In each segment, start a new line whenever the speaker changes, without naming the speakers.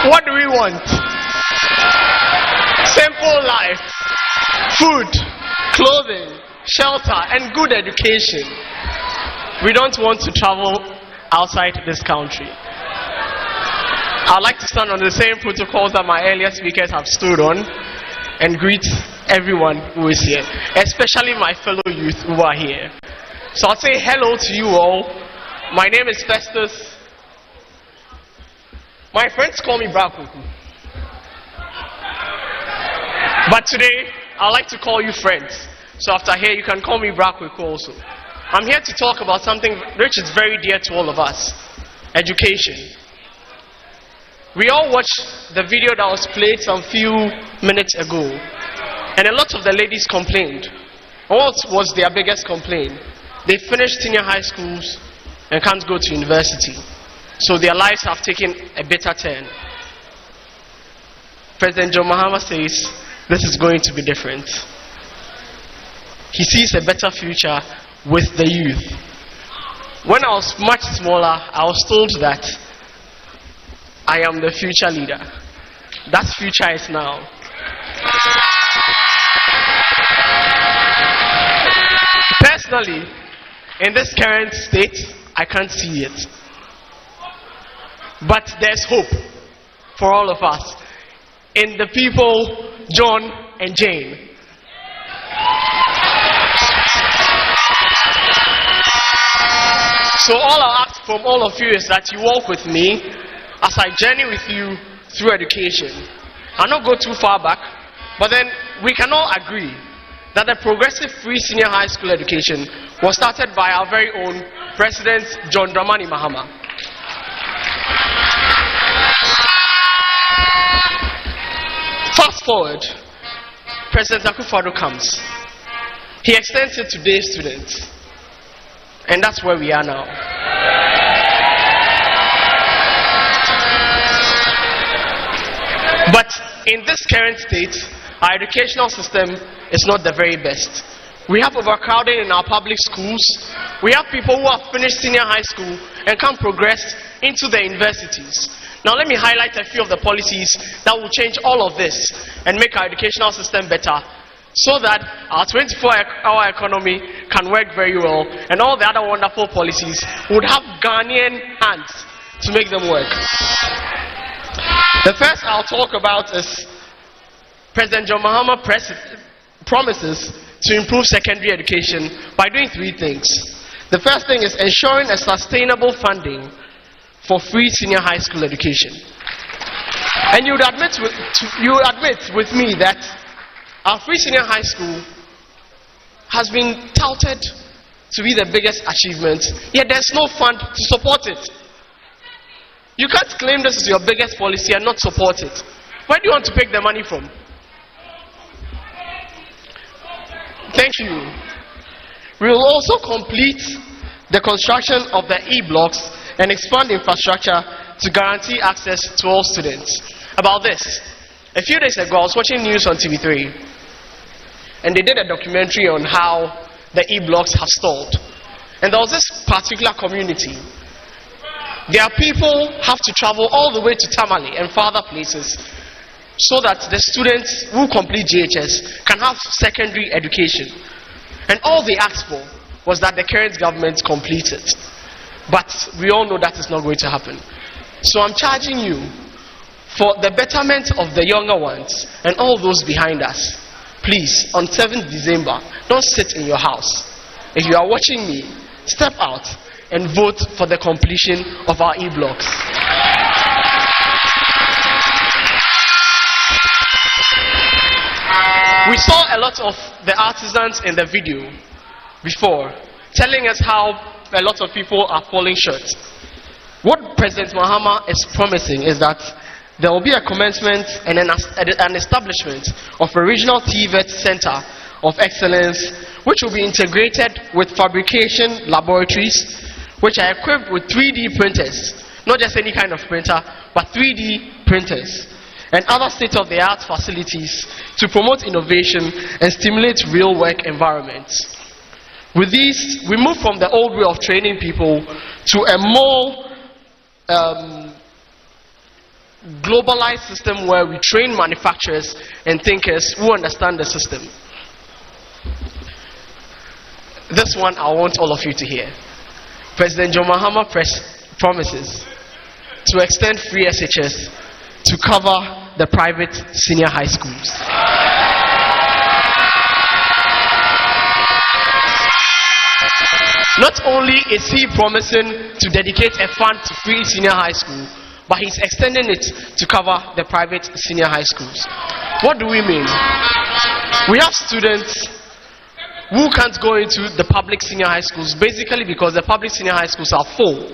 What do we want? Simple life, food, clothing, shelter, and good education. We don't want to travel outside this country. I'd like to stand on the same protocols that my earlier speakers have stood on and greet everyone who is here, especially my fellow youth who are here. So I'll say hello to you all. My name is Festus. My friends call me Brakuku. But today, I'd like to call you friends. So after here, you can call me Brakuku also. I'm here to talk about something which is very dear to all of us: education. We all watched the video that was played some few minutes ago, and a lot of the ladies complained. What was their biggest complaint? They finished senior high schools and can't go to university, so their lives have taken a bitter turn. President John Mahama says this is going to be different. He sees a better future with the youth. When I was much smaller, I was told that I am the future leader. That future is now. Personally, in this current state, I can't see it. But there's hope for all of us in the people, John and Jane. So all I ask from all of you is that you walk with me as I journey with you through education. I'll not go too far back, but then we can all agree that the progressive free senior high school education was started by our very own President John Dramani Mahama. Fast forward, President Akyuuro comes. He extends it to day students, and that's where we are now. But in this current state, our educational system is not the very best. We have overcrowding in our public schools. We have people who have finished senior high school and can't progress into the universities. Now let me highlight a few of the policies that will change all of this and make our educational system better, so that our 24-hour economy can work very well, and all the other wonderful policies would have Ghanaian hands to make them work. The first I'll talk about is President John Mahama promises to improve secondary education by doing three things. The first thing is ensuring a sustainable funding for free senior high school education. And you would admit with me that our free senior high school has been touted to be the biggest achievement, yet there's no fund to support it. You can't claim this is your biggest policy and not support it. Where do you want to pick the money from? Thank you. We will also complete the construction of the E-blocks and expand infrastructure to guarantee access to all students. About this, a few days ago I was watching news on TV3, and they did a documentary on how the E-blocks have stalled. And there was this particular community. Their people have to travel all the way to Tamale and further places so that the students who complete JHS can have secondary education. And all they asked for was that the current government complete it. But we all know that is not going to happen. So I'm charging you, for the betterment of the younger ones and all those behind us, please, on 7th December, don't sit in your house. If you are watching me, step out and vote for the completion of our E-blocks. We saw a lot of the artisans in the video before, telling us how a lot of people are falling short. What President Mahama is promising is that there will be a commencement and an establishment of a regional TVET center of excellence, which will be integrated with fabrication laboratories, which are equipped with 3D printers, not just any kind of printer, but 3D printers, and other state-of-the-art facilities to promote innovation and stimulate real work environments. With these, we move from the old way of training people to a more globalized system where we train manufacturers and thinkers who understand the system. This one I want all of you to hear. President John Mahama promises to extend free SHS to cover the private senior high schools. Not only is he promising to dedicate a fund to free senior high school, but he's extending it to cover the private senior high schools. What do we mean? We have students who can't go into the public senior high schools basically because the public senior high schools are full.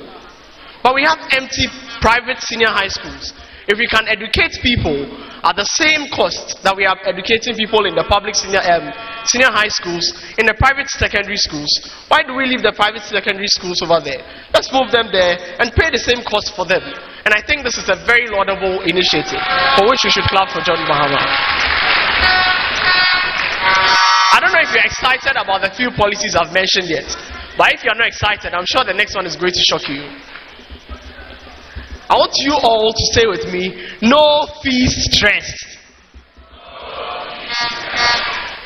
But we have empty private senior high schools. If we can educate people at the same cost that we are educating people in the public senior high schools, in the private secondary schools, why do we leave the private secondary schools over there? Let's move them there and pay the same cost for them. And I think this is a very laudable initiative for which we should clap for John Mahama. I don't know if you're excited about the few policies I've mentioned yet, but if you're not excited, I'm sure the next one is going to shock you. I want you all to say with me, no fees stress.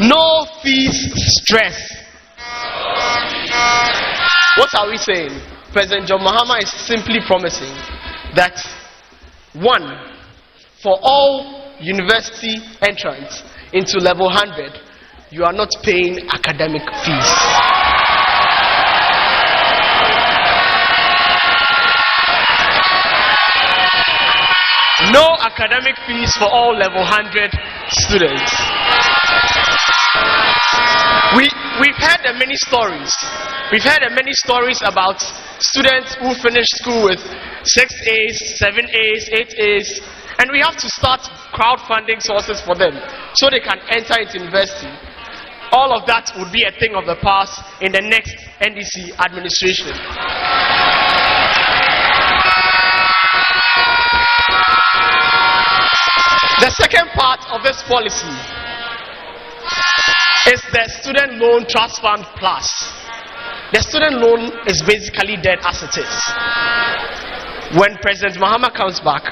No fees stress. What are we saying? President John Mahama is simply promising that, one, for all university entrants into level 100, you are not paying academic fees. No academic fees for all level 100 students. We've heard many stories. We've heard many stories about students who finish school with 6 A's, 7 A's, 8 A's, and we have to start crowdfunding sources for them so they can enter into university. All of that would be a thing of the past in the next NDC administration. The second part of this policy is the Student Loan Trust Fund Plus. The student loan is basically dead as it is. When President Mahama comes back,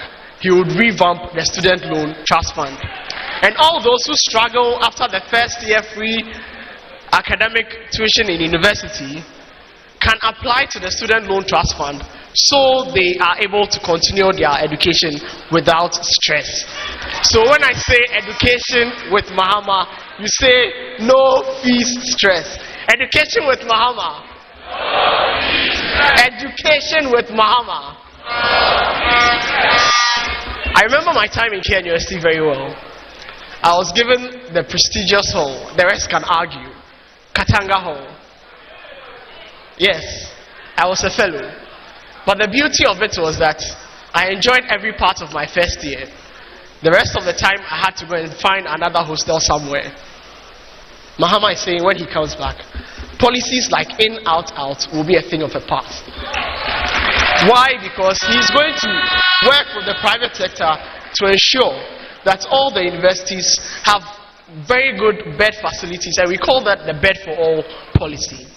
he would revamp the Student Loan Trust Fund. And all those who struggle after the first year free academic tuition in university can apply to the Student Loan Trust Fund so they are able to continue their education without stress. So when I say education with Mahama, you say no fees stress. Education with Mahama. Education with Mahama. I remember my time in Kenya University very well. I was given the prestigious hall. The rest can argue. Katanga Hall. Yes, I was a fellow. But the beauty of it was that I enjoyed every part of my first year. The rest of the time I had to go and find another hostel somewhere. Mahama is saying when he comes back, policies like in, out, out will be a thing of the past. Why? Because he's going to work with the private sector to ensure that all the universities have very good bed facilities, and we call that the bed for all policy.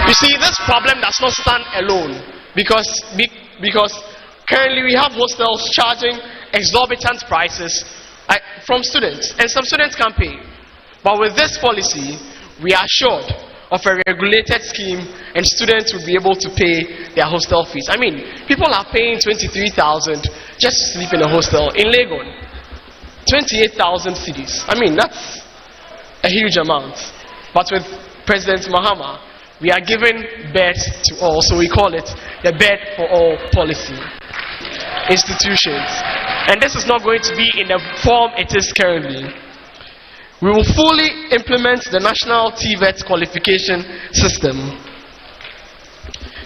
You see, this problem does not stand alone because currently we have hostels charging exorbitant prices from students, and some students can't pay. But with this policy, we are assured of a regulated scheme, and students will be able to pay their hostel fees. I mean, people are paying 23,000 just to sleep in a hostel in Legon. 28,000 cedis. I mean, that's a huge amount. But with President Mahama, we are giving bed to all, so we call it the bed for all policy. Institutions. And this is not going to be in the form it is currently. We will fully implement the national TVET qualification system.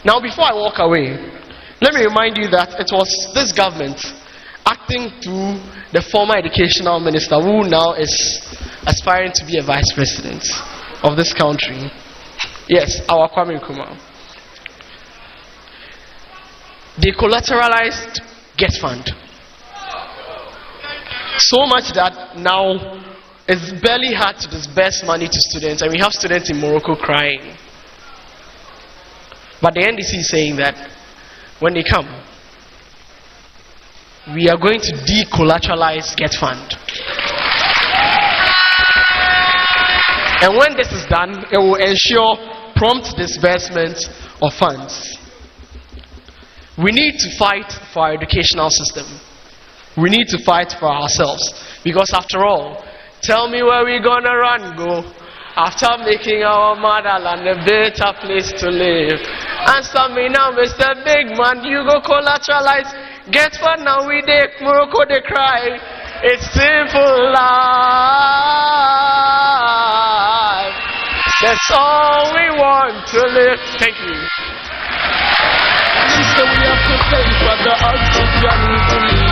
Now, before I walk away, let me remind you that it was this government acting through the former educational minister who now is aspiring to be a vice president of this country. Yes, our Kwame Nkrumah. They collateralized Get Fund. So much that now it's barely hard to disburse money to students, and we have students in Morocco crying. But the NDC is saying that when they come, we are going to de-collateralize Get Fund. And when this is done, it will ensure prompt disbursement of funds. We need to fight for our educational system. We need to fight for ourselves. Because after all, tell me where we're gonna run, go, after making our motherland a better place to live. Answer me now, Mr. Big Man, you go collateralize. Get Fund now, we dey Morocco, they cry. It's simple life. That's all we want to live. Thank you.
So we have to pay for the oxygen.